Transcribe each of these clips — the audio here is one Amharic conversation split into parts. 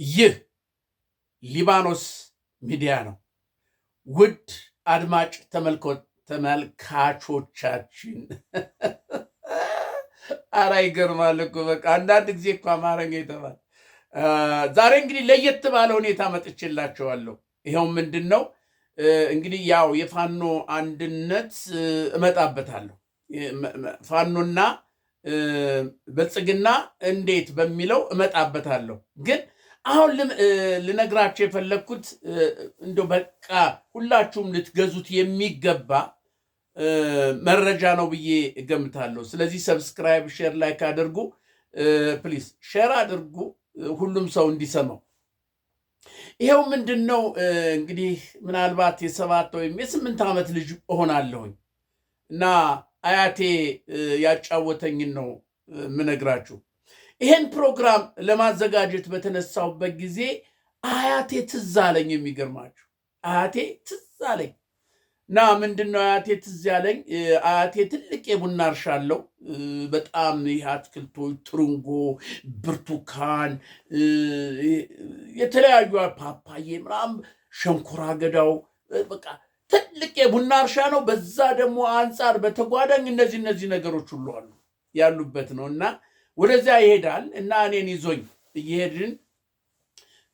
ይህ ሊባኖስ ሚዲያ ነው። ውድ አድማጭ ተመልካቾቻችን አራ ይገርማል እኮ በቃ አንዳንድ ጊዜ እኮ አማርኛ ይተባል። ዛሬ እንግዲህ ለየት ባለ ሁኔታ መጥቼላችኋለሁ። ይኸው ምንድን ነው እንግዲህ ያው የፋኖ አንድነት እመጣበታለሁ። ፋኖና ብልጽግና እንዴት በሚለው እመጣበታለሁ። ግን አሁን ልነግራችሁ የፈለግኩት እንደው በቃ ሁላችሁም ልትገዙት የሚገባ መረጃ ነው ብዬ እገምታለሁ። ስለዚህ ሰብስክራይብ፣ ሼር፣ ላይክ አድርጉ። ፕሊዝ ሼር አድርጉ ሁሉም ሰው እንዲሰማው። ይሄው ምንድን ነው እንግዲህ ምናልባት የ7 ወይም የ8 ዓመት ልጅ እሆናለሁኝ እና አያቴ ያጫወተኝን ነው ምነግራችሁ። ይሄን ፕሮግራም ለማዘጋጀት በተነሳውበት ጊዜ አያቴ ትዝ አለኝ። የሚገርማችሁ አያቴ ትዝ አለኝ እና ምንድነው አያቴ ትዝ ያለኝ? አያቴ ትልቅ የቡና እርሻ አለው። በጣም ይህ አትክልቶች፣ ትርንጎ፣ ብርቱካን፣ የተለያዩ ፓፓዬ ምናምን፣ ሸንኮራ አገዳው በቃ ትልቅ የቡና እርሻ ነው። በዛ ደግሞ አንጻር በተጓዳኝ እነዚህ ነገሮች ሁሉ አሉ ያሉበት ነው እና ወደዚያ ይሄዳል እና እኔን ይዞኝ እየሄድን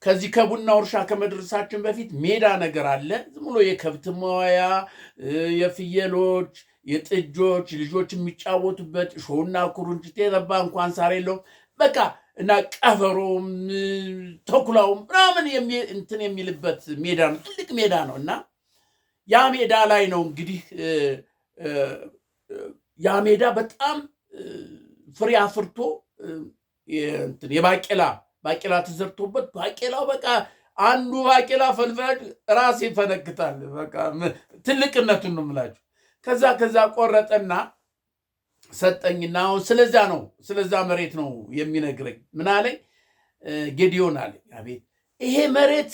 ከዚህ ከቡናው እርሻ ከመድረሳችን በፊት ሜዳ ነገር አለ። ዝም ብሎ የከብት መዋያ፣ የፍየሎች፣ የጥጆች ልጆች የሚጫወቱበት እሾህና ኩርንችት የረባ እንኳን ሳር የለውም በቃ እና ቀበሮም ተኩላውም ምናምን እንትን የሚልበት ሜዳ ነው። ትልቅ ሜዳ ነው እና ያ ሜዳ ላይ ነው እንግዲህ ያ ሜዳ በጣም ፍሬ አፍርቶ ባቄላ ተዘርቶበት ባቄላው በቃ አንዱ ባቄላ ፈልፈል ራስ ይፈነክታል። በቃ ትልቅነቱን ነው የምላችሁ። ከዛ ቆረጠና ሰጠኝና አሁን ስለዛ መሬት ነው የሚነግረኝ። ምን አለኝ? ጌዲዮን አለኝ። አቤት። ይሄ መሬት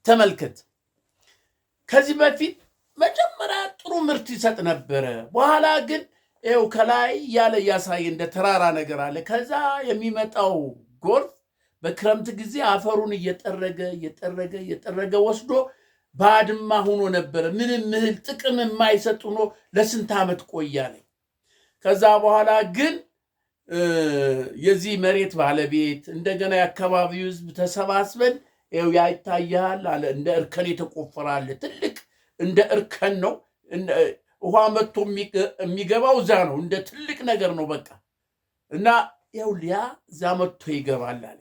ተመልከት፣ ከዚህ በፊት መጀመሪያ ጥሩ ምርት ይሰጥ ነበረ። በኋላ ግን ይኸው ከላይ ያለ እያሳየ እንደ ተራራ ነገር አለ። ከዛ የሚመጣው ጎርፍ በክረምት ጊዜ አፈሩን እየጠረገ ወስዶ ባድማ ሆኖ ነበረ። ምንም እህል ጥቅም የማይሰጥ ሆኖ ለስንት ዓመት ቆያለኝ። ከዛ በኋላ ግን የዚህ መሬት ባለቤት እንደገና የአካባቢው ሕዝብ ተሰባስበን ይኸው ያይታያል አለ። እንደ እርከን የተቆፈራለ ትልቅ እንደ እርከን ነው። ውሃ መጥቶ የሚገባው እዛ ነው። እንደ ትልቅ ነገር ነው በቃ እና ያው ሊያ እዛ መጥቶ ይገባል አለ።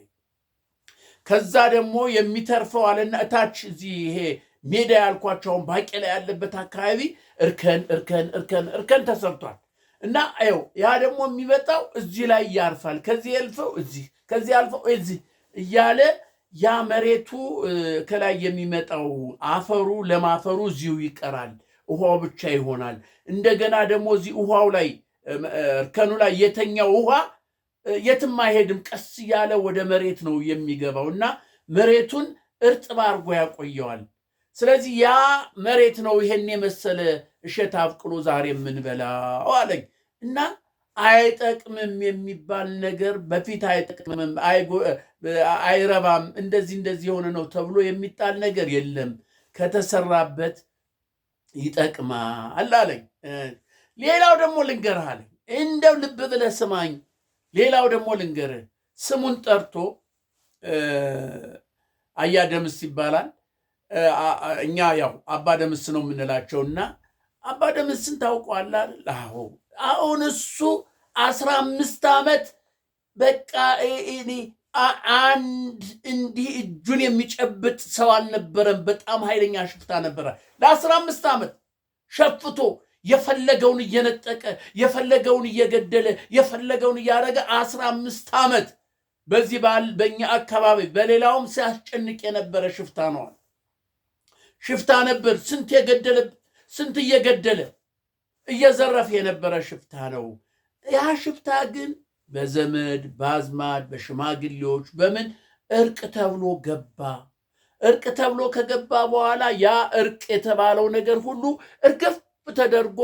ከዛ ደግሞ የሚተርፈው አለና እታች እዚህ ይሄ ሜዳ ያልኳቸውን ባቄላ ያለበት አካባቢ እርከን ተሰርቷል እና ያው ያ ደግሞ የሚመጣው እዚህ ላይ ያርፋል። ከዚህ ያልፈው እዚህ፣ ከዚህ ያልፈው እዚህ እያለ ያ መሬቱ ከላይ የሚመጣው አፈሩ ለማፈሩ እዚሁ ይቀራል። ውሃው ብቻ ይሆናል። እንደገና ደግሞ እዚህ ውሃው ላይ እርከኑ ላይ የተኛው ውሃ የትም አይሄድም። ቀስ እያለ ወደ መሬት ነው የሚገባው እና መሬቱን እርጥብ አድርጎ ያቆየዋል። ስለዚህ ያ መሬት ነው ይሄን የመሰለ እሸት አብቅሎ ዛሬ የምንበላው አለኝ እና አይጠቅምም የሚባል ነገር በፊት አይጠቅምም፣ አይረባም፣ እንደዚህ የሆነ ነው ተብሎ የሚጣል ነገር የለም። ከተሰራበት ይጠቅማል አለኝ። ሌላው ደግሞ ልንገርህ አለኝ። እንደው ልብ ብለህ ስማኝ። ሌላው ደግሞ ልንገርህ፣ ስሙን ጠርቶ አያ ደምስ ይባላል። እኛ ያው አባ ደምስ ነው የምንላቸውና አባ ደምስን ታውቀዋለህ? አሁን እሱ 15 ዓመት በቃ አንድ እንዲህ እጁን የሚጨብጥ ሰው አልነበረም። በጣም ኃይለኛ ሽፍታ ነበረ። ለ15 ዓመት ሸፍቶ የፈለገውን እየነጠቀ የፈለገውን እየገደለ የፈለገውን እያደረገ 15 ዓመት በዚህ በእኛ አካባቢ በሌላውም ሲያስጨንቅ የነበረ ሽፍታ ነው። ሽፍታ ነበር። ስንት እየገደለ እየዘረፈ የነበረ ሽፍታ ነው። ያ ሽፍታ ግን በዘመድ በአዝማድ በሽማግሌዎች በምን እርቅ ተብሎ ገባ። እርቅ ተብሎ ከገባ በኋላ ያ እርቅ የተባለው ነገር ሁሉ እርግፍ ተደርጎ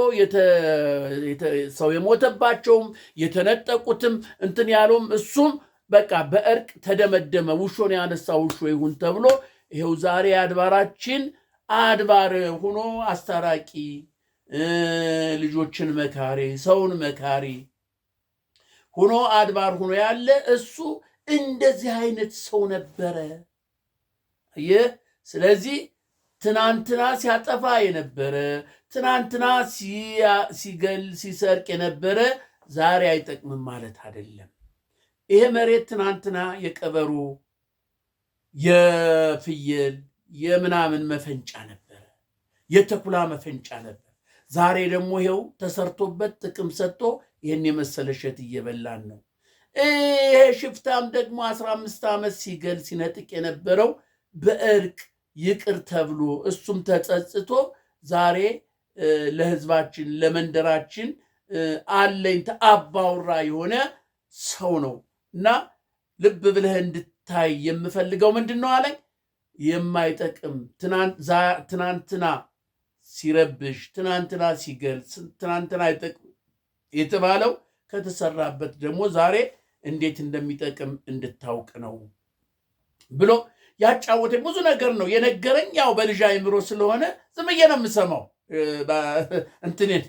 ሰው የሞተባቸውም የተነጠቁትም እንትን ያለውም እሱም በቃ በእርቅ ተደመደመ። ውሾን ያነሳ ውሾ ይሁን ተብሎ ይሄው ዛሬ አድባራችን አድባር ሆኖ አስታራቂ፣ ልጆችን መካሪ፣ ሰውን መካሪ ሆኖ አድባር ሆኖ ያለ እሱ እንደዚህ አይነት ሰው ነበረ። ስለዚህ ትናንትና ሲያጠፋ የነበረ ትናንትና ሲገል ሲሰርቅ የነበረ ዛሬ አይጠቅምም ማለት አይደለም። ይሄ መሬት ትናንትና የቀበሮ የፍየል የምናምን መፈንጫ ነበረ፣ የተኩላ መፈንጫ ነበር። ዛሬ ደግሞ ይሄው ተሰርቶበት ጥቅም ሰጥቶ ይህን የመሰለ እሸት እየበላን ነው። ይሄ ሽፍታም ደግሞ 15 ዓመት ሲገል ሲነጥቅ የነበረው በእርቅ ይቅር ተብሎ እሱም ተጸጽቶ ዛሬ ለህዝባችን ለመንደራችን አለኝታ አባውራ የሆነ ሰው ነው እና ልብ ብለህ እንድታይ የምፈልገው ምንድን ነው አለኝ። የማይጠቅም ትናንትና ሲረብሽ ትናንትና ሲገል ትናንትና አይጠቅም የተባለው ከተሰራበት ደግሞ ዛሬ እንዴት እንደሚጠቅም እንድታውቅ ነው ብሎ ያጫወተኝ ብዙ ነገር ነው የነገረኝ። ያው በልጅ አይምሮ ስለሆነ ዝም ብዬ ነው የምሰማው። እንትኔን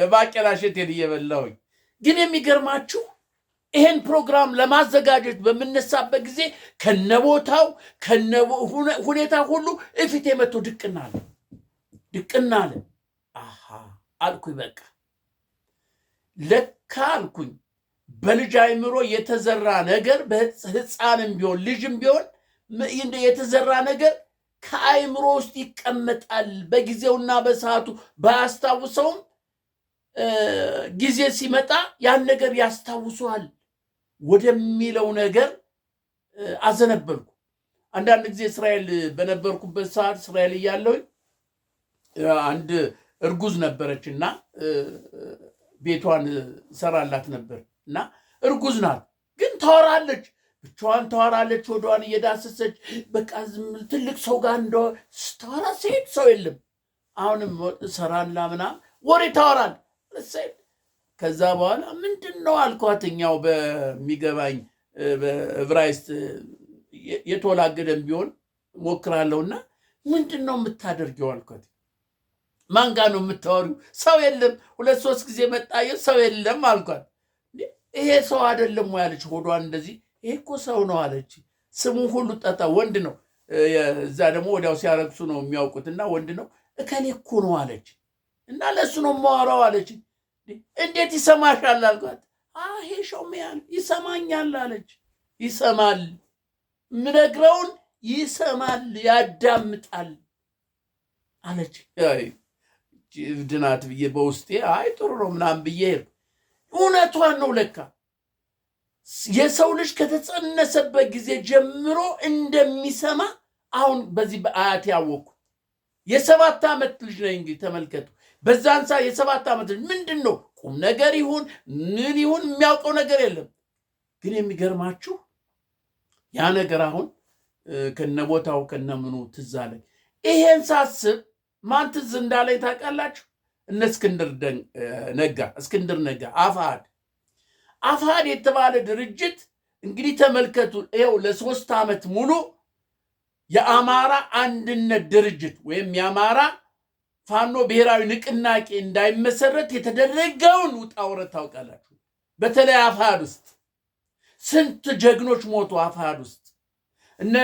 የባቄላ እሸቴን እየበላሁኝ። ግን የሚገርማችሁ ይሄን ፕሮግራም ለማዘጋጀት በምነሳበት ጊዜ ከነቦታው ሁኔታ ሁሉ እፊቴ መጥቶ ድቅና አለ። አሃ አልኩኝ። በቃ ለካ አልኩኝ በልጅ አይምሮ የተዘራ ነገር በህፃንም ቢሆን ልጅም ቢሆን የተዘራ ነገር ከአይምሮ ውስጥ ይቀመጣል። በጊዜውና በሰዓቱ ባያስታውሰውም ጊዜ ሲመጣ ያን ነገር ያስታውሰዋል ወደሚለው ነገር አዘነበልኩ። አንዳንድ ጊዜ እስራኤል በነበርኩበት ሰዓት እስራኤል እያለሁ አንድ እርጉዝ ነበረች እና ቤቷን ሰራላት ነበር እና እርጉዝ ናት፣ ግን ታወራለች፣ ብቻዋን ታወራለች፣ ወዷን እየዳሰሰች በቃ ትልቅ ሰው ጋር ስታወራ ሴት ሰው የለም። አሁንም ሰራላ ምናምን ወሬ ታወራል። ከዛ በኋላ ምንድን ነው አልኳትኛው በሚገባኝ በዕብራይስጥ የተወላገደም ቢሆን ሞክራለሁና ምንድን ነው የምታደርጊው አልኳት። ማን ጋር ነው የምታወሪው? ሰው የለም። 2-3 ጊዜ መጣየ ሰው የለም አልኳት። ይሄ ሰው አይደለም ወይ አለች። ሆዷን እንደዚህ ይሄ እኮ ሰው ነው አለች። ስሙ ሁሉ ጠጣ። ወንድ ነው። እዛ ደግሞ ወዲያው ሲያረግሱ ነው የሚያውቁትና ወንድ ነው። እከሌ እኮ ነው አለች። እና ለእሱ ነው የማወራው አለች። እንዴት ይሰማሻል አልኳት። ይሄ ሾሜያል ይሰማኛል አለች። ይሰማል፣ ምነግረውን ይሰማል፣ ያዳምጣል አለች። ድናት ብዬ በውስጤ ጥሩ ነው ምናምን ብዬ ሄድኩ። እውነቷን ነው ለካ የሰው ልጅ ከተጸነሰበት ጊዜ ጀምሮ እንደሚሰማ አሁን በዚህ በአያት ያወቅኩ። የ7 ዓመት ልጅ ነኝ እንግዲህ ተመልከቱ። በዛን ሰዓት የ7 ዓመት ልጅ ምንድን ነው ቁም ነገር ይሁን ምን ይሁን የሚያውቀው ነገር የለም። ግን የሚገርማችሁ ያ ነገር አሁን ከነቦታው ከነምኑ ትዝ አለኝ። ይሄን ሳስብ ማን ትዝ እንዳለኝ ታውቃላችሁ? እነ እስክንድር ነጋ አፋሕድ የተባለ ድርጅት እንግዲህ ተመልከቱ። ይኸው ለ3 ዓመት ሙሉ የአማራ አንድነት ድርጅት ወይም የአማራ ፋኖ ብሔራዊ ንቅናቄ እንዳይመሰረት የተደረገውን ውጣ ውረድ ታውቃላችሁ። በተለይ አፋሕድ ውስጥ ስንት ጀግኖች ሞቱ። አፋሕድ ውስጥ እነ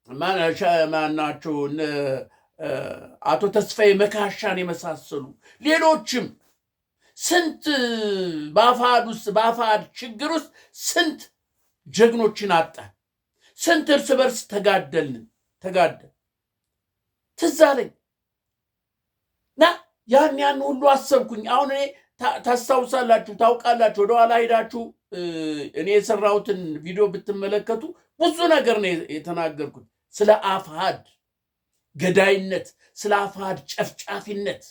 ማናቸው አቶ ተስፋዬ መካሻን የመሳሰሉ ሌሎችም ስንት በአፋሕድ ችግር ውስጥ ስንት ጀግኖችን አጣን። ስንት እርስ በርስ ተጋደል ትዝ አለኝ እና ያን ሁሉ አሰብኩኝ። አሁን እኔ ታስታውሳላችሁ፣ ታውቃላችሁ። ወደኋላ ሄዳችሁ እኔ የሰራሁትን ቪዲዮ ብትመለከቱ ብዙ ነገር ነው የተናገርኩት ስለ አፋሕድ ገዳይነት፣ ስለ አፋሕድ ጨፍጫፊነት፣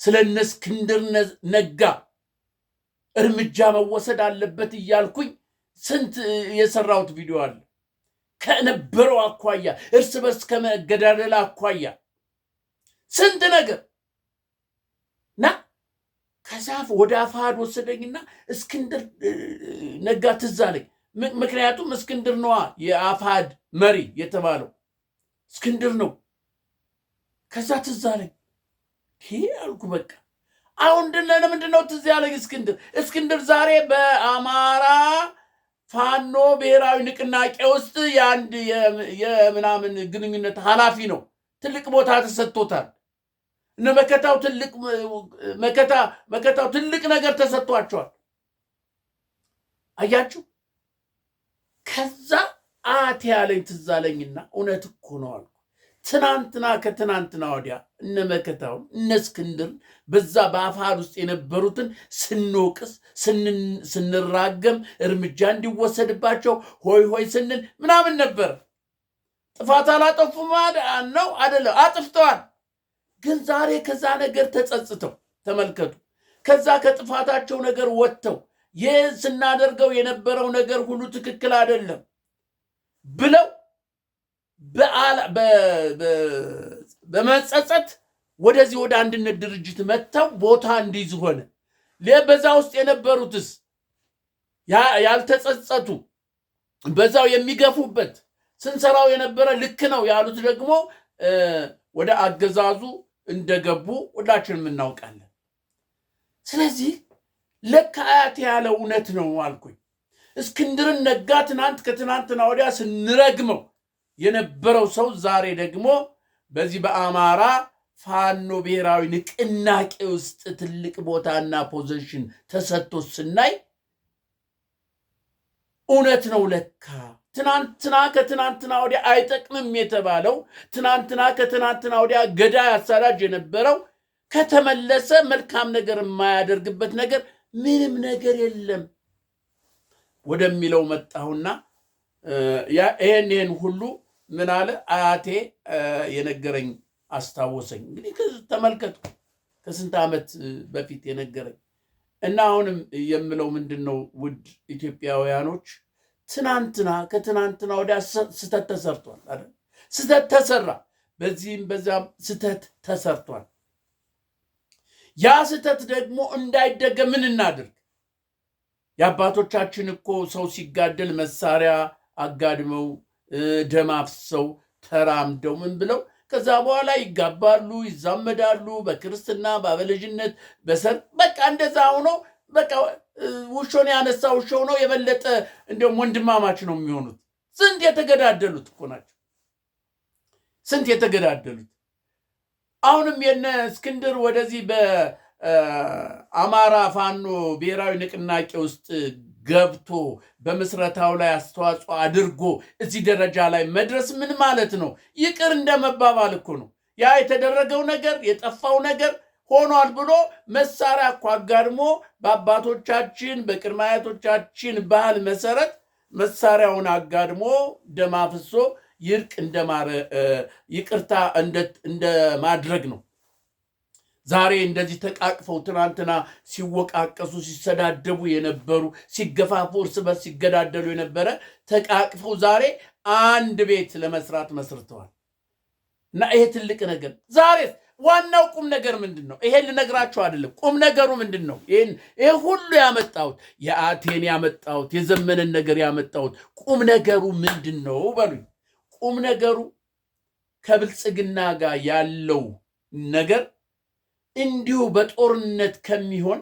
ስለ እነ እስክንድር ነጋ እርምጃ መወሰድ አለበት እያልኩኝ ስንት የሰራሁት ቪዲዮ አለ። ከነበረው አኳያ እርስ በርስ ከመገዳደል አኳያ ስንት ነገር እና ከዛፍ ወደ አፋሕድ ወሰደኝና እስክንድር ነጋ ትዝ አለኝ። ምክንያቱም እስክንድር ነዋ የአፋሕድ መሪ የተባለው እስክንድር ነው። ከዛ ትዝ አለኝ አልኩ በቃ አሁን ለምንድን ነው ትዝ ያለኝ እስክንድር ዛሬ በአማራ ፋኖ ብሔራዊ ንቅናቄ ውስጥ የአንድ የምናምን ግንኙነት ኃላፊ ነው። ትልቅ ቦታ ተሰጥቶታል። እነ መከታው ትልቅ ነገር ተሰጥቷቸዋል። አያችሁ። ከዛ አቴ ያለኝ ትዝ አለኝና እውነት እኮ ነው አልኩ። ትናንትና ከትናንትና ወዲያ እነ መከታውን እነ እስክንድር በዛ በአፋሕድ ውስጥ የነበሩትን ስንወቅስ ስንራገም እርምጃ እንዲወሰድባቸው ሆይ ሆይ ስንል ምናምን ነበር። ጥፋት አላጠፉም ነው አይደለም፣ አጥፍተዋል። ግን ዛሬ ከዛ ነገር ተጸጽተው ተመልከቱ። ከዛ ከጥፋታቸው ነገር ወጥተው ስናደርገው የነበረው ነገር ሁሉ ትክክል አይደለም ብለው በመጸጸት ወደዚህ ወደ አንድነት ድርጅት መጥተው ቦታ እንዲይዙ ሆነ። በዛ ውስጥ የነበሩትስ ያልተጸጸቱ በዛው የሚገፉበት ስንሰራው የነበረ ልክ ነው ያሉት ደግሞ ወደ አገዛዙ እንደገቡ ሁላችንም እናውቃለን። ስለዚህ ለካ አያቴ ያለው እውነት ነው አልኩኝ። እስክንድርን ነጋ ከትናንትና ወዲያ ስንረግመው የነበረው ሰው ዛሬ ደግሞ በዚህ በአማራ ፋኖ ብሔራዊ ንቅናቄ ውስጥ ትልቅ ቦታና ፖዚሽን ተሰጥቶ ስናይ እውነት ነው ለካ ትናንትና ከትናንትና ወዲያ አይጠቅምም የተባለው ከትናንትና ወዲያ ገዳይ አሳዳጅ የነበረው ከተመለሰ መልካም ነገር የማያደርግበት ነገር ምንም ነገር የለም ወደሚለው መጣሁና ይሄን ሁሉ ምን አለ አያቴ የነገረኝ አስታወሰኝ። እንግዲህ ተመልከቱ ከስንት ዓመት በፊት የነገረኝ እና አሁንም የምለው ምንድነው ውድ ኢትዮጵያውያኖች፣ ከትናንትና ወዲያ ስተት ተሰርቷል አይደል? ስተት ተሰራ፣ በዚህም በዛም ስተት ተሰርቷል። ያ ስተት ደግሞ እንዳይደገም ምን እናድርግ? የአባቶቻችን እኮ ሰው ሲጋደል መሳሪያ አጋድመው ደም አፍሰው ተራምደው ምን ብለው ከዛ በኋላ ይጋባሉ፣ ይዛመዳሉ፣ በክርስትና በአበልጅነት በሰርግ በቃ እንደዛ ሆኖ በቃ ውሾን ያነሳ ውሾው ነው የበለጠ እንደውም ወንድማማች ነው የሚሆኑት። ስንት የተገዳደሉት እኮ ናቸው፣ ስንት የተገዳደሉት። አሁንም የነ እስክንድር ወደዚህ በአማራ ፋኖ ብሔራዊ ንቅናቄ ውስጥ ገብቶ በምስረታው ላይ አስተዋጽኦ አድርጎ እዚህ ደረጃ ላይ መድረስ ምን ማለት ነው? ይቅር እንደመባባል እኮ ነው። ያ የተደረገው ነገር የጠፋው ነገር ሆኗል ብሎ መሳሪያ እኮ አጋድሞ በአባቶቻችን በቅድመ አያቶቻችን ባህል መሰረት መሳሪያውን አጋድሞ ደም አፍሶ ይቅርታ እንደማድረግ ነው። ዛሬ እንደዚህ ተቃቅፈው ትናንትና ሲወቃቀሱ ሲሰዳደቡ የነበሩ ሲገፋፉ እርስ በርስ ሲገዳደሉ የነበረ ተቃቅፈው ዛሬ አንድ ቤት ለመስራት መስርተዋል። እና ይሄ ትልቅ ነገር ዛሬ ዋናው ቁም ነገር ምንድን ነው? ይሄን ልነግራችሁ አይደለም። ቁም ነገሩ ምንድን ነው? ይሄ ሁሉ ያመጣሁት የአቴን ያመጣሁት የዘመንን ነገር ያመጣሁት ቁም ነገሩ ምንድን ነው በሉኝ። ቁም ነገሩ ከብልጽግና ጋር ያለው ነገር እንዲሁ በጦርነት ከሚሆን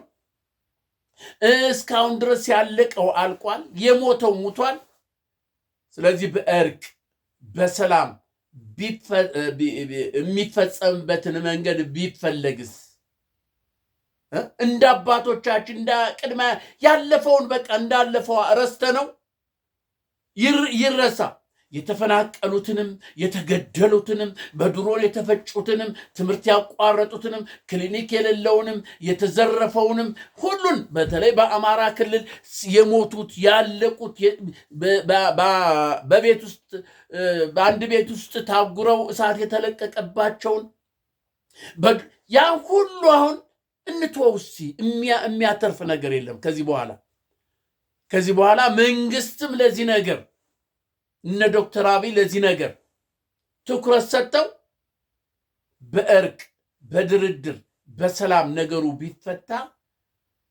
እስካሁን ድረስ ያለቀው አልቋል፣ የሞተው ሙቷል። ስለዚህ በእርቅ በሰላም የሚፈጸምበትን መንገድ ቢፈለግስ እንደ አባቶቻችን እንደ ቅድመ ያለፈውን በቃ እንዳለፈው ረስተ ነው ይረሳ። የተፈናቀሉትንም የተገደሉትንም በድሮን የተፈጩትንም ትምህርት ያቋረጡትንም ክሊኒክ የሌለውንም የተዘረፈውንም ሁሉን በተለይ በአማራ ክልል የሞቱት ያለቁት በቤት ውስጥ በአንድ ቤት ውስጥ ታጉረው እሳት የተለቀቀባቸውን ያ ሁሉ አሁን እንትወውሲ የሚያተርፍ ነገር የለም። ከዚህ በኋላ መንግስትም ለዚህ ነገር እነ ዶክተር አብይ ለዚህ ነገር ትኩረት ሰጥተው በእርቅ በድርድር በሰላም ነገሩ ቢፈታ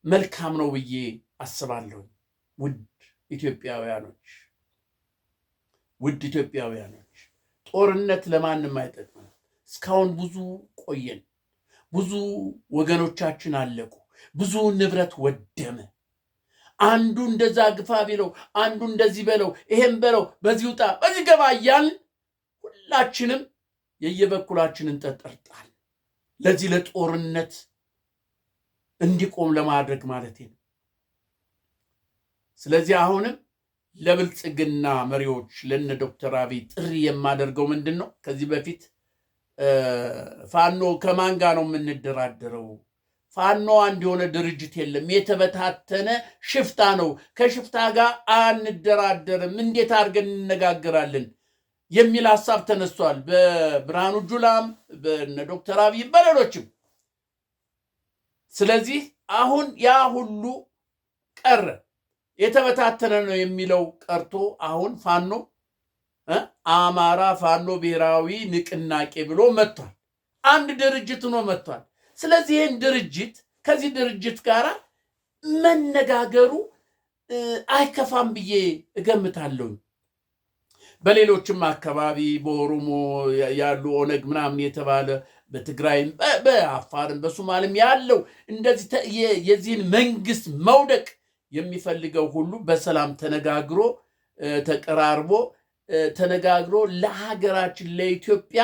መልካም ነው ብዬ አስባለሁ። ውድ ኢትዮጵያውያኖች ጦርነት ለማንም አይጠቅምም። እስካሁን ብዙ ቆየን፣ ብዙ ወገኖቻችን አለቁ፣ ብዙ ንብረት ወደመ። አንዱ እንደዛ ግፋ ቢለው፣ አንዱ እንደዚህ በለው፣ ይሄን በለው፣ በዚህ ውጣ በዚህ ገባ እያልን ሁላችንም የየበኩላችንን ተጠርጣል። ለዚህ ለጦርነት እንዲቆም ለማድረግ ማለት ነው። ስለዚህ አሁንም ለብልጽግና መሪዎች ለነ ዶክተር አብይ ጥሪ የማደርገው ምንድን ነው? ከዚህ በፊት ፋኖ ከማን ጋር ነው የምንደራደረው? ፋኖ አንድ የሆነ ድርጅት የለም፣ የተበታተነ ሽፍታ ነው፣ ከሽፍታ ጋር አንደራደርም፣ እንዴት አድርገን እንነጋገራለን የሚል ሀሳብ ተነስቷል። በብርሃኑ ጁላም በነ ዶክተር አብይ በሌሎችም። ስለዚህ አሁን ያ ሁሉ ቀረ፣ የተበታተነ ነው የሚለው ቀርቶ አሁን ፋኖ አማራ ፋኖ ብሔራዊ ንቅናቄ ብሎ መጥቷል። አንድ ድርጅት ሆኖ መጥቷል። ስለዚህ ይህን ድርጅት ከዚህ ድርጅት ጋር መነጋገሩ አይከፋም ብዬ እገምታለሁ። በሌሎችም አካባቢ በኦሮሞ ያሉ ኦነግ ምናምን የተባለ በትግራይም በአፋርም በሶማሌም ያለው እንደዚህ የዚህን መንግስት መውደቅ የሚፈልገው ሁሉ በሰላም ተነጋግሮ ተቀራርቦ ተነጋግሮ ለሀገራችን ለኢትዮጵያ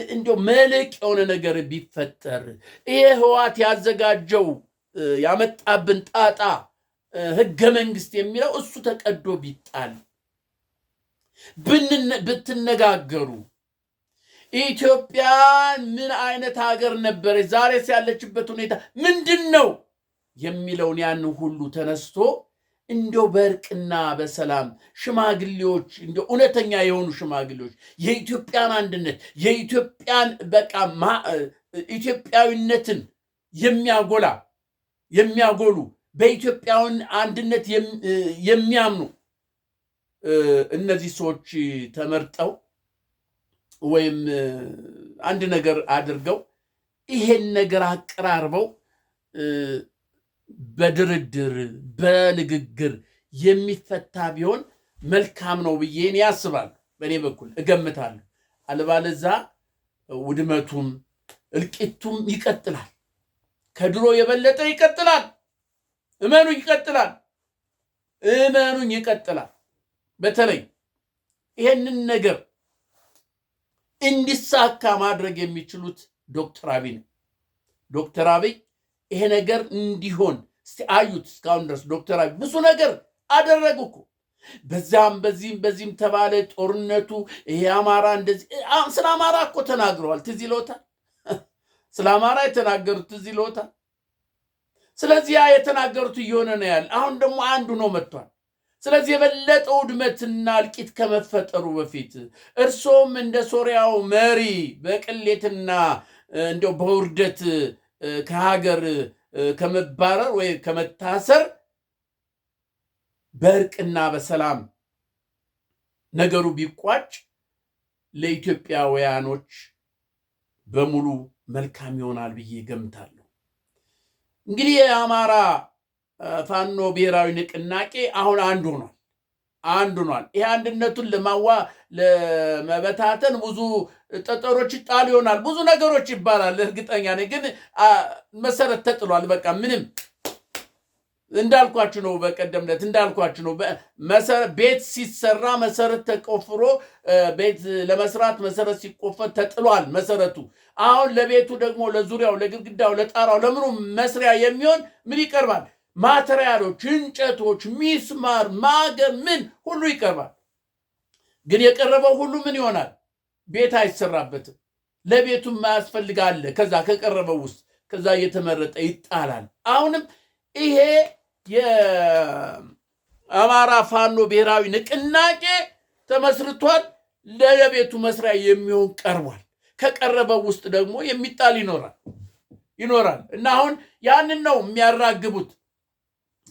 እንደው መልክ የሆነ ነገር ቢፈጠር ይሄ ህወሓት ያዘጋጀው ያመጣብን ጣጣ ህገ መንግስት የሚለው እሱ ተቀዶ ቢጣል ብትነጋገሩ ኢትዮጵያ ምን አይነት ሀገር ነበረች፣ ዛሬስ ያለችበት ሁኔታ ምንድን ነው የሚለውን ያን ሁሉ ተነስቶ እንደው በእርቅና በሰላም ሽማግሌዎች እንደው እውነተኛ የሆኑ ሽማግሌዎች የኢትዮጵያን አንድነት የኢትዮጵያን በቃ ኢትዮጵያዊነትን የሚያጎሉ በኢትዮጵያውን አንድነት የሚያምኑ እነዚህ ሰዎች ተመርጠው ወይም አንድ ነገር አድርገው ይሄን ነገር አቀራርበው በድርድር በንግግር የሚፈታ ቢሆን መልካም ነው ብዬ እኔ ያስባለሁ። በእኔ በኩል እገምታለሁ። አለባለዛ ውድመቱም እልቂቱም ይቀጥላል፣ ከድሮ የበለጠ ይቀጥላል። እመኑኝ ይቀጥላል። በተለይ ይሄንን ነገር እንዲሳካ ማድረግ የሚችሉት ዶክተር አብይ ነው። ዶክተር አብይ ይሄ ነገር እንዲሆን እስቲ አዩት። እስካሁን ድረስ ዶክተር አብይ ብዙ ነገር አደረጉ እኮ። በዚህም ተባለ ጦርነቱ። ይሄ አማራ እንደዚህ ስለ አማራ እኮ ተናግረዋል። ትዝ ይለዎታል። ስለ አማራ የተናገሩት ትዝ ይለዎታል። ስለዚህ ያ የተናገሩት እየሆነ ነው ያለ። አሁን ደግሞ አንዱ ነው መጥቷል። ስለዚህ የበለጠ ውድመትና እልቂት ከመፈጠሩ በፊት እርሶም እንደ ሶሪያው መሪ በቅሌትና እንደው በውርደት ከሀገር ከመባረር ወይ ከመታሰር በእርቅና በሰላም ነገሩ ቢቋጭ ለኢትዮጵያውያኖች በሙሉ መልካም ይሆናል ብዬ ገምታለሁ። እንግዲህ የአማራ ፋኖ ብሔራዊ ንቅናቄ አሁን አንዱ ሆኗል። ይሄ አንድነቱን ለመበታተን ብዙ ጠጠሮች ይጣሉ ይሆናል፣ ብዙ ነገሮች ይባላል። እርግጠኛ ነኝ ግን መሰረት ተጥሏል። በቃ ምንም እንዳልኳችሁ ነው። በቀደም ዕለት እንዳልኳችሁ ነው። ቤት ሲሰራ መሰረት ተቆፍሮ ቤት ለመስራት መሰረት ሲቆፈር ተጥሏል መሰረቱ። አሁን ለቤቱ ደግሞ ለዙሪያው፣ ለግድግዳው፣ ለጣራው፣ ለምኑ መስሪያ የሚሆን ምን ይቀርባል? ማቴሪያሎች፣ እንጨቶች፣ ሚስማር፣ ማገር ምን ሁሉ ይቀርባል። ግን የቀረበው ሁሉ ምን ይሆናል? ቤት አይሰራበትም። ለቤቱም ማያስፈልጋለ ከዛ ከቀረበው ውስጥ ከዛ እየተመረጠ ይጣላል። አሁንም ይሄ የአማራ ፋኖ ብሔራዊ ንቅናቄ ተመስርቷል። ለቤቱ መስሪያ የሚሆን ቀርቧል። ከቀረበው ውስጥ ደግሞ የሚጣል ይኖራል እና አሁን ያንን ነው የሚያራግቡት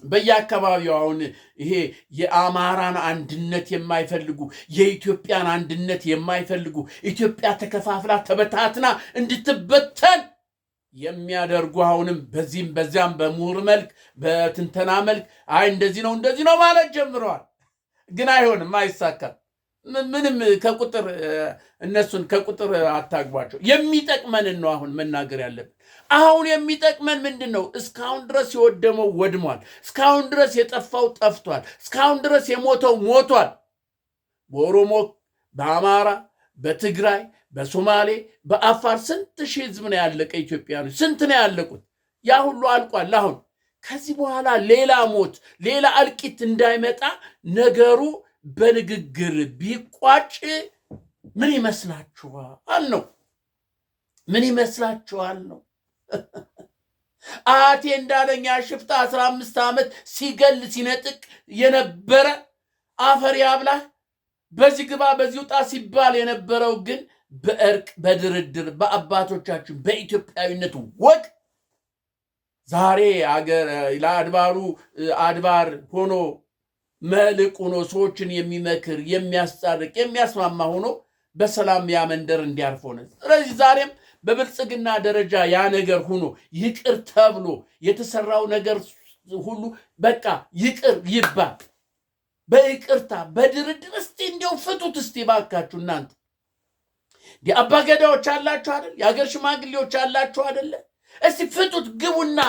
በየአካባቢው። አሁን ይሄ የአማራን አንድነት የማይፈልጉ የኢትዮጵያን አንድነት የማይፈልጉ ኢትዮጵያ ተከፋፍላ ተበታትና እንድትበተን የሚያደርጉ አሁንም በዚህም በዚያም በምሁር መልክ በትንተና መልክ አይ እንደዚህ ነው ማለት ጀምረዋል። ግን አይሆንም፣ አይሳካም። ምንም ከቁጥር እነሱን ከቁጥር አታግቧቸው። የሚጠቅመንን ነው አሁን መናገር ያለብን። አሁን የሚጠቅመን ምንድን ነው? እስካሁን ድረስ የወደመው ወድሟል። እስካሁን ድረስ የጠፋው ጠፍቷል። እስካሁን ድረስ የሞተው ሞቷል። በኦሮሞ፣ በአማራ፣ በትግራይ፣ በሶማሌ፣ በአፋር ስንት ሺህ ህዝብ ነው ያለቀ? ኢትዮጵያኖች ስንት ነው ያለቁት? ያ ሁሉ አልቋል። አሁን ከዚህ በኋላ ሌላ ሞት፣ ሌላ እልቂት እንዳይመጣ ነገሩ በንግግር ቢቋጭ ምን ይመስላችኋል ነው? ምን ይመስላችኋል ነው? አቴ እንዳለኛ ሽፍታ 15 ዓመት ሲገል ሲነጥቅ የነበረ አፈር ያብላህ በዚህ ግባ በዚህ ውጣ ሲባል የነበረው ግን በእርቅ በድርድር በአባቶቻችን በኢትዮጵያዊነት ወግ ዛሬ አገር ለአድባሩ አድባር ሆኖ መልቅ ሆኖ ሰዎችን የሚመክር የሚያስታርቅ የሚያስማማ ሆኖ በሰላም ያ መንደር እንዲያርፍ ሆነ። ስለዚህ ዛሬም በብልጽግና ደረጃ ያ ነገር ሆኖ ይቅር ተብሎ የተሰራው ነገር ሁሉ በቃ ይቅር ይባል። በይቅርታ በድርድር እስቲ እንዲያው ፍቱት። እስቲ ባካችሁ እናንተ የአባገዳዎች አላችሁ አይደል? የሀገር ሽማግሌዎች አላችሁ አይደለ? እስቲ ፍቱት። ግቡና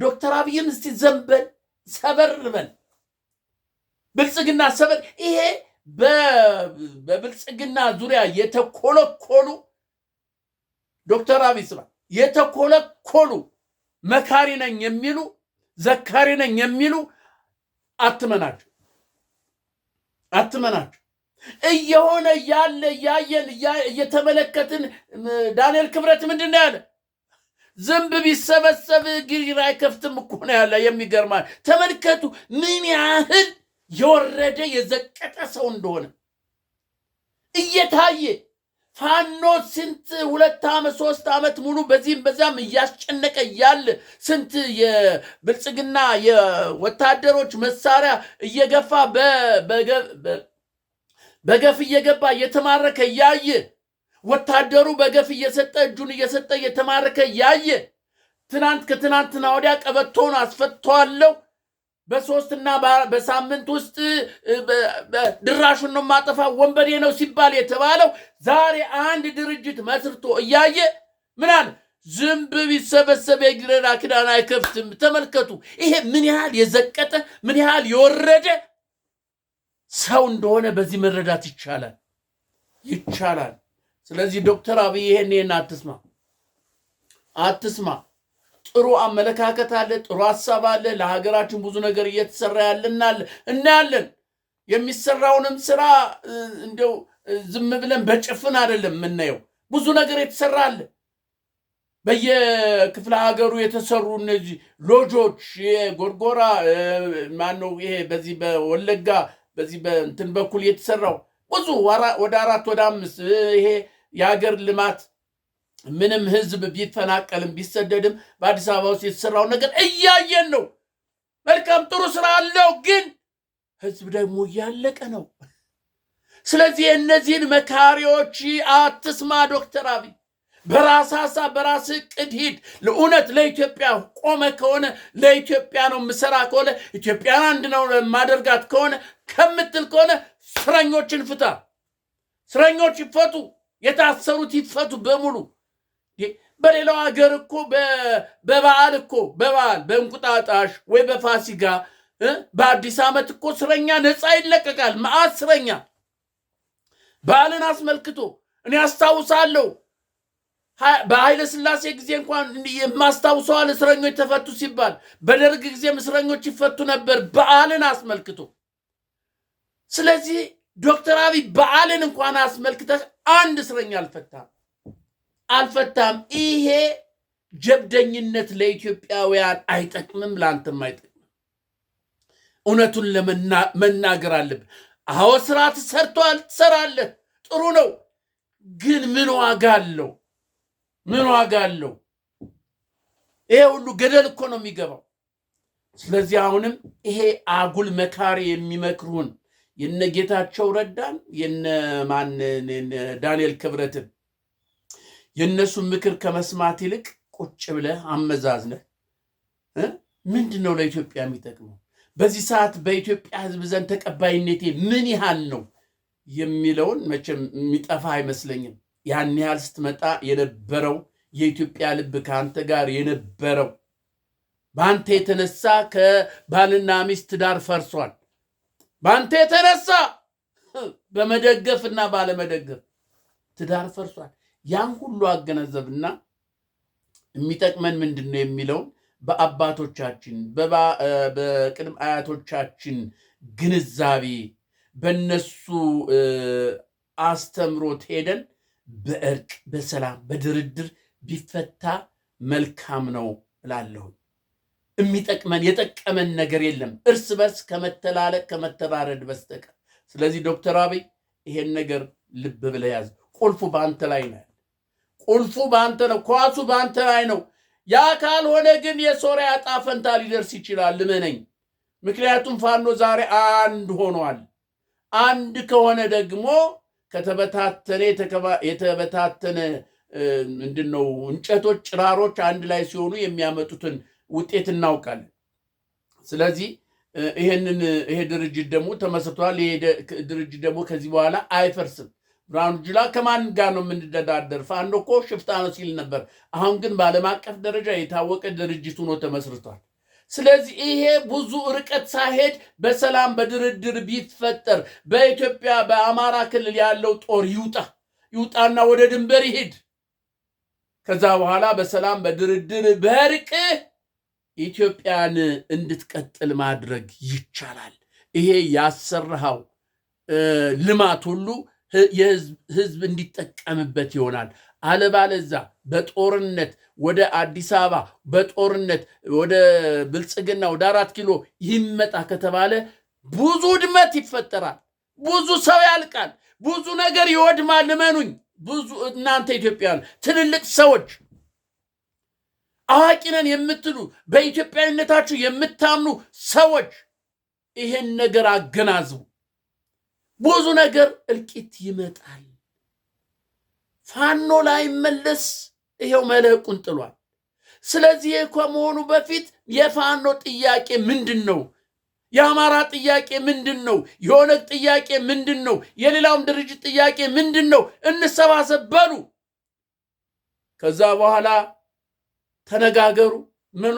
ዶክተር አብይን እስቲ ዘንበል ሰበር በል ብልጽግና ሰበር። ይሄ በብልጽግና ዙሪያ የተኮለኮሉ ዶክተር አብይ ስራ የተኮለኮሉ መካሪ ነኝ የሚሉ ዘካሪ ነኝ የሚሉ አትመናቸው። እየሆነ ያለ ያየን እየተመለከትን ዳንኤል ክብረት ምንድን ነው ያለ? ዝንብ ቢሰበሰብ ግሪራ አይከፍትም እኮ ነው ያለ። የሚገርማ ተመልከቱ ምን ያህል የወረደ የዘቀጠ ሰው እንደሆነ እየታየ ፋኖ ስንት 2 ዓመት 3 ዓመት ሙሉ በዚህም በዛም እያስጨነቀ ያለ ስንት የብልጽግና የወታደሮች መሳሪያ እየገፋ በገፍ እየገባ እየተማረከ ያየ ወታደሩ በገፍ እየሰጠ እጁን እየሰጠ እየተማረከ ያየ ትናንት ከትናንትና ወዲያ ቀበቶውን አስፈቷለሁ በ3 በሳምንት ውስጥ ድራሹን ነው ማጠፋ ወንበዴ ነው ሲባል የተባለው ዛሬ አንድ ድርጅት መስርቶ እያየ ምን አለ? ዝንብ ቢሰበሰብ የግረዳ ክዳን አይከፍትም። ተመልከቱ። ይሄ ምን ያህል የዘቀጠ ምን ያህል የወረደ ሰው እንደሆነ በዚህ መረዳት ይቻላል። ስለዚህ ዶክተር አብይ ይሄን አትስማ። ጥሩ አመለካከት አለ፣ ጥሩ ሐሳብ አለ። ለሀገራችን ብዙ ነገር እየተሰራ እናያለን። የሚሰራውንም ስራ እንደው ዝም ብለን በጭፍን አይደለም የምናየው። ብዙ ነገር የተሰራ አለ። በየክፍለ ሀገሩ የተሰሩ እነዚህ ሎጆች የጎርጎራ ማነው ይሄ በዚህ በወለጋ በዚህ በእንትን በኩል የተሰራው ብዙ ወደ 4 ወደ 5 ይሄ የሀገር ልማት ምንም ህዝብ ቢፈናቀልም ቢሰደድም በአዲስ አበባ ውስጥ የተሰራው ነገር እያየን ነው። መልካም ጥሩ ስራ አለው፣ ግን ህዝብ ደግሞ እያለቀ ነው። ስለዚህ እነዚህን መካሪዎች አትስማ። ዶክተር አብይ በራስ ሀሳብ በራስ እቅድ ሂድ። ለእውነት ለኢትዮጵያ ቆመ ከሆነ ለኢትዮጵያ ነው የምሰራ ከሆነ ኢትዮጵያን አንድ ነው ማደርጋት ከሆነ ከምትል ከሆነ እስረኞችን ፍታ። እስረኞች ይፈቱ፣ የታሰሩት ይፈቱ በሙሉ። በሌላው ሀገር እኮ በበዓል በእንቁጣጣሽ ወይ በፋሲጋ በአዲስ ዓመት እኮ እስረኛ ነፃ ይለቀቃል። መዓት እስረኛ በዓልን አስመልክቶ እኔ አስታውሳለሁ። በኃይለ ሥላሴ ጊዜ እንኳን የማስታውሰዋል እስረኞች ተፈቱ ሲባል፣ በደርግ ጊዜም እስረኞች ይፈቱ ነበር በዓልን አስመልክቶ። ስለዚህ ዶክተር አብይ በዓልን እንኳን አስመልክተህ አንድ እስረኛ አልፈታም። ይሄ ጀብደኝነት ለኢትዮጵያውያን አይጠቅምም፣ ለአንተም አይጠቅምም። እውነቱን መናገር አለብህ። አዎ ስራ ተሰርቷል፣ ትሰራለህ፣ ጥሩ ነው። ግን ምን ዋጋ አለው? ይሄ ሁሉ ገደል እኮ ነው የሚገባው። ስለዚህ አሁንም ይሄ አጉል መካሪ የሚመክሩን የነ ጌታቸው ረዳን የነ ዳንኤል ክብረትን የነሱን ምክር ከመስማት ይልቅ ቁጭ ብለህ አመዛዝነህ ምንድነው ለኢትዮጵያ የሚጠቅመው በዚህ ሰዓት በኢትዮጵያ ሕዝብ ዘንድ ተቀባይነቴ ምን ያህል ነው የሚለውን መቼም የሚጠፋ አይመስለኝም። ያን ያህል ስትመጣ የነበረው የኢትዮጵያ ልብ ከአንተ ጋር የነበረው በአንተ የተነሳ ከባልና ሚስት ዳር ፈርሷል። በአንተ የተነሳ በመደገፍና ባለመደገፍ ትዳር ፈርሷል። ያን ሁሉ አገነዘብና የሚጠቅመን ምንድነው የሚለውን በአባቶቻችን በቅድመ አያቶቻችን ግንዛቤ በነሱ አስተምሮት ሄደን በእርቅ በሰላም በድርድር ቢፈታ መልካም ነው እላለሁ። የሚጠቅመን የጠቀመን ነገር የለም እርስ በርስ ከመተላለቅ ከመተባረድ በስተቀር። ስለዚህ ዶክተር አብይ ይሄን ነገር ልብ ብለህ ያዝ። ቁልፉ በአንተ ላይ ነው። ቁልፉ በአንተ ነው። ኳሱ በአንተ ላይ ነው። ያ ካልሆነ ግን የሶሪያ ዕጣ ፈንታ ሊደርስ ይችላል። ልመነኝ። ምክንያቱም ፋኖ ዛሬ አንድ ሆኗል። አንድ ከሆነ ደግሞ የተበታተነ ምንድነው እንጨቶች ጭራሮች አንድ ላይ ሲሆኑ የሚያመጡትን ውጤት እናውቃለን። ስለዚህ ይሄ ድርጅት ደግሞ ተመስርቷል። ይሄ ድርጅት ደግሞ ከዚህ በኋላ አይፈርስም። ብርሃኑ ጁላ ከማን ጋር ነው የምንደዳደር? ፋኖ እኮ ሽፍታ ነው ሲል ነበር። አሁን ግን በዓለም አቀፍ ደረጃ የታወቀ ድርጅት ሆኖ ተመስርቷል። ስለዚህ ይሄ ብዙ ርቀት ሳይሄድ በሰላም በድርድር ቢፈጠር በኢትዮጵያ በአማራ ክልል ያለው ጦር ይውጣና ወደ ድንበር ይሄድ። ከዛ በኋላ በሰላም በድርድር በእርቅ ኢትዮጵያን እንድትቀጥል ማድረግ ይቻላል። ይሄ ያሰራው ልማት ሁሉ የህዝብ እንዲጠቀምበት ይሆናል። አለባለዛ በጦርነት ወደ አዲስ አበባ በጦርነት ወደ ብልጽግና ወደ 4 ኪሎ ይመጣ ከተባለ ብዙ ውድመት ይፈጠራል። ብዙ ሰው ያልቃል። ብዙ ነገር ይወድማል። ልመኑኝ። ብዙ እናንተ ኢትዮጵያውያን ትልልቅ ሰዎች አዋቂ ነን የምትሉ በኢትዮጵያዊነታችሁ የምታምኑ ሰዎች ይሄን ነገር አገናዝቡ። ብዙ ነገር እልቂት ይመጣል። ፋኖ ላይ መለስ ይሄው መለቁን ጥሏል። ስለዚህ ከመሆኑ በፊት የፋኖ ጥያቄ ምንድነው? የአማራ ጥያቄ ምንድነው? የኦነግ ጥያቄ ምንድነው? የሌላውም ድርጅት ጥያቄ ምንድነው? እንሰባሰብ በሉ። ከዛ በኋላ ተነጋገሩ። ምን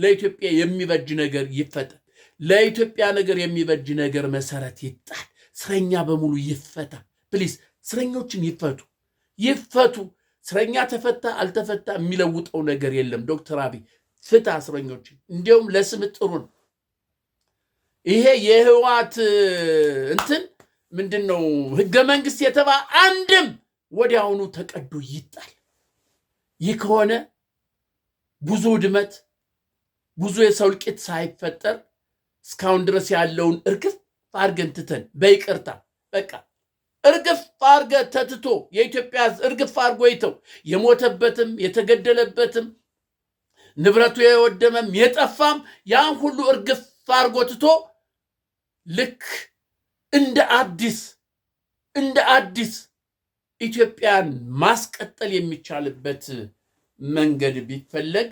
ለኢትዮጵያ የሚበጅ ነገር ይፈጠር። ለኢትዮጵያ ነገር የሚበጅ ነገር መሰረት ይጣል። እስረኛ በሙሉ ይፈታ። ፕሊዝ እስረኞችን ይፈቱ። እስረኛ ተፈታ አልተፈታ የሚለውጠው ነገር የለም። ዶክተር አብይ ፍታ እስረኞችን። እንዲያውም ለስም ጥሩ ነው። ይሄ የህዋት እንትን ምንድነው ህገ መንግስት የተባ አንድም ወዲያውኑ ተቀዶ ይጣል። ይህ ከሆነ ብዙ ውድመት ብዙ የሰው እልቂት ሳይፈጠር እስካሁን ድረስ ያለውን እርግፍ አርገን ትተን በይቅርታ በቃ እርግፍ አርገ ተትቶ የኢትዮጵያ እርግፍ አርጎ ይተው። የሞተበትም የተገደለበትም ንብረቱ የወደመም የጠፋም ያን ሁሉ እርግፍ አርጎ ትቶ ልክ እንደ አዲስ ኢትዮጵያን ማስቀጠል የሚቻልበት መንገድ ቢፈለግ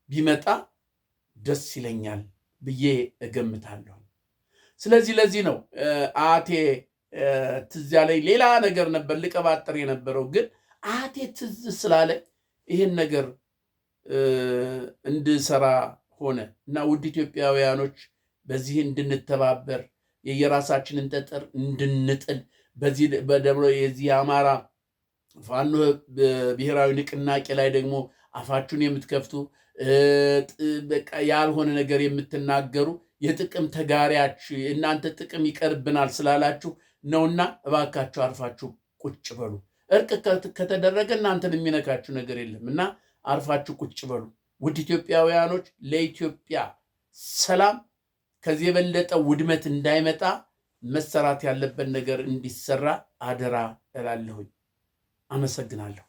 ቢመጣ ደስ ይለኛል ብዬ እገምታለሁ። ስለዚህ ለዚህ ነው አቴ ትዝ ያለኝ። ሌላ ነገር ነበር ልቀባጥር የነበረው ግን አቴ ትዝ ስላለ ይህን ነገር እንድሰራ ሆነ እና ውድ ኢትዮጵያውያኖች በዚህ እንድንተባበር የየራሳችንን ጠጠር እንድንጥል በዚህ በደብረ የዚህ አማራ ፋኖ ብሔራዊ ንቅናቄ ላይ ደግሞ አፋችሁን የምትከፍቱ በቃ ያልሆነ ነገር የምትናገሩ የጥቅም ተጋሪያች እናንተ ጥቅም ይቀርብናል ስላላችሁ ነውና እባካችሁ አርፋችሁ ቁጭ በሉ። እርቅ ከተደረገ እናንተን የሚነካችሁ ነገር የለምና አርፋችሁ ቁጭ በሉ። ውድ ኢትዮጵያውያኖች ለኢትዮጵያ ሰላም ከዚህ የበለጠ ውድመት እንዳይመጣ መሰራት ያለበት ነገር እንዲሰራ አደራ እላለሁኝ። አመሰግናለሁ።